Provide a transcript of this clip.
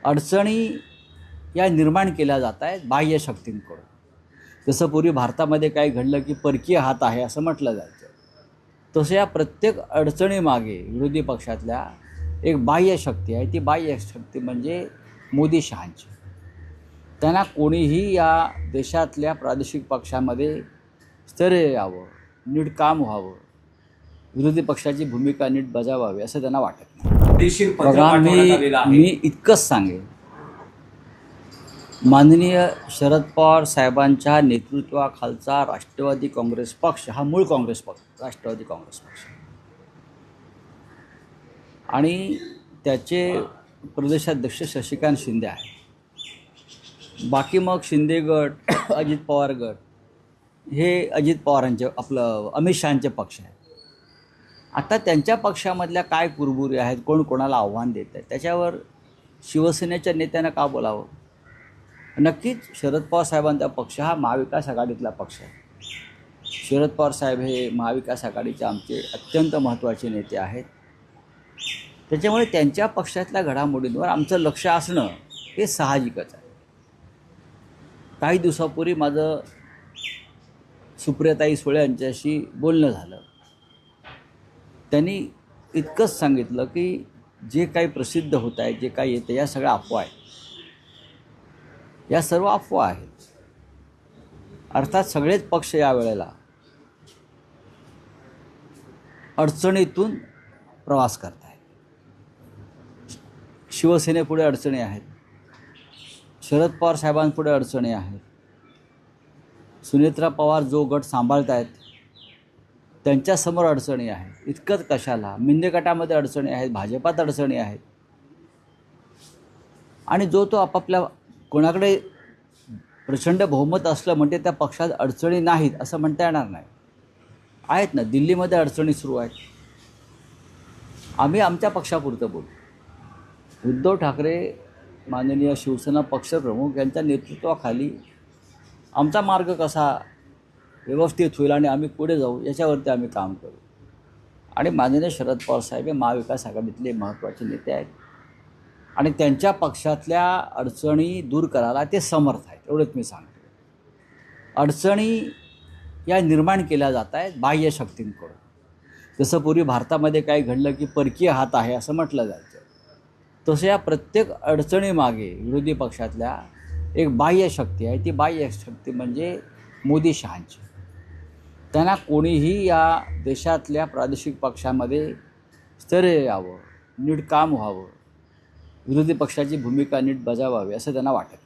अडचणी या निर्माण केल्या जात आहेत बाह्य शक्तींकडून. जसं पूर्वी भारतामध्ये काही घडलं की परकीय हात आहे असं म्हटलं जायचं, तसं या प्रत्येक अडचणीमागे विरोधी पक्षातल्या एक बाह्य शक्ती आहे. ती बाह्य शक्ती म्हणजे मोदी शहांची. त्यांना कोणीही या देशातल्या प्रादेशिक पक्षामध्ये स्थैर्य यावं, नीट काम व्हावं, विरोधी पक्षाची भूमिका नीट बजावावी असं त्यांना वाटत नाही. बघा, मी इतकंच सांगेन, माननीय शरद पवार साहेबांच्या नेतृत्वाखालचा राष्ट्रवादी काँग्रेस पक्ष हा मूळ काँग्रेस पक्ष, राष्ट्रवादी काँग्रेस पक्ष, आणि त्याचे प्रदेशाध्यक्ष शशिकांत शिंदे आहे. बाकी मग शिंदे गट, अजित पवार गट हे अजित पवारांचे, आपलं अमित शहांचे पक्ष आहे. आता त्यांच्या पक्षामधल्या काय कुरबुरी आहेत, कोण कोणाला आव्हान देत आहे, त्याच्यावर शिवसेनेच्या नेत्यानं का बोलावं? नक्कीच शरद पवार साहेबांचा पक्ष हा महाविकास आघाडीतला पक्ष आहे. शरद पवार साहेब हे महाविकास आघाडीचे आमचे अत्यंत महत्त्वाचे नेते आहेत. त्याच्यामुळे त्यांच्या पक्षातल्या घडामोडींवर आमचं लक्ष असणं हे साहजिकच आहे. काही दिवसापूर्वी माझं सुप्रियाताई सुळे यांच्याशी बोलणं झालं. त्यांनी इतकंच सांगितलं की जे काही प्रसिद्ध होत आहे, जे काही येतं, या सगळ्या अफवा आहेत. या सर्व अफवा आहेत. अर्थात सगळेच पक्ष यावेळेला अडचणीतून प्रवास करत आहेत. शिवसेनेपुढे अडचणी आहेत, शरद पवार साहेबांपुढे अडचणी आहेत, सुनेत्रा पवार जो गट सांभाळत आहेत त्यांच्यासमोर अडचणी आहेत. इतकंच कशाला, मिंदे गटामध्ये अडचणी आहेत, भाजपात अडचणी आहेत, आणि जो तो आपापल्या कोणाकडे प्रचंड बहुमत असलं म्हणजे त्या पक्षात अडचणी नाहीत असं म्हणता येणार नाही. आहेत ना, दिल्लीमध्ये अडचणी सुरू आहेत. आम्ही आमच्या पक्षापुरतं बोलू. उद्धव ठाकरे माननीय शिवसेना पक्षप्रमुख यांच्या नेतृत्वाखाली आमचा मार्ग कसा व्यवस्थित होईल आणि आम्ही पुढे जाऊ याच्यावरती आम्ही काम करू. आणि माननीय शरद पवार साहेब हे महाविकास आघाडीतले महत्त्वाचे नेते आहेत आणि त्यांच्या पक्षातल्या अडचणी दूर करायला ते समर्थ आहेत, एवढंच मी सांगतो. अडचणी या निर्माण केल्या जात आहेत बाह्य शक्तींकडून. जसं पूर्वी भारतामध्ये काही घडलं की परकीय हात आहे असं म्हटलं जायचं, तसं या प्रत्येक अडचणीमागे विरोधी पक्षातल्या एक बाह्य शक्ती आहे. ती बाह्य शक्ती म्हणजे मोदी शहांची. त्यांना कोणीही या देशातल्या प्रादेशिक पक्षामध्ये स्थैर्य यावं, नीट काम व्हावं, विरोधी पक्षाची भूमिका नीट बजावावी असं त्यांना वाटत नाही.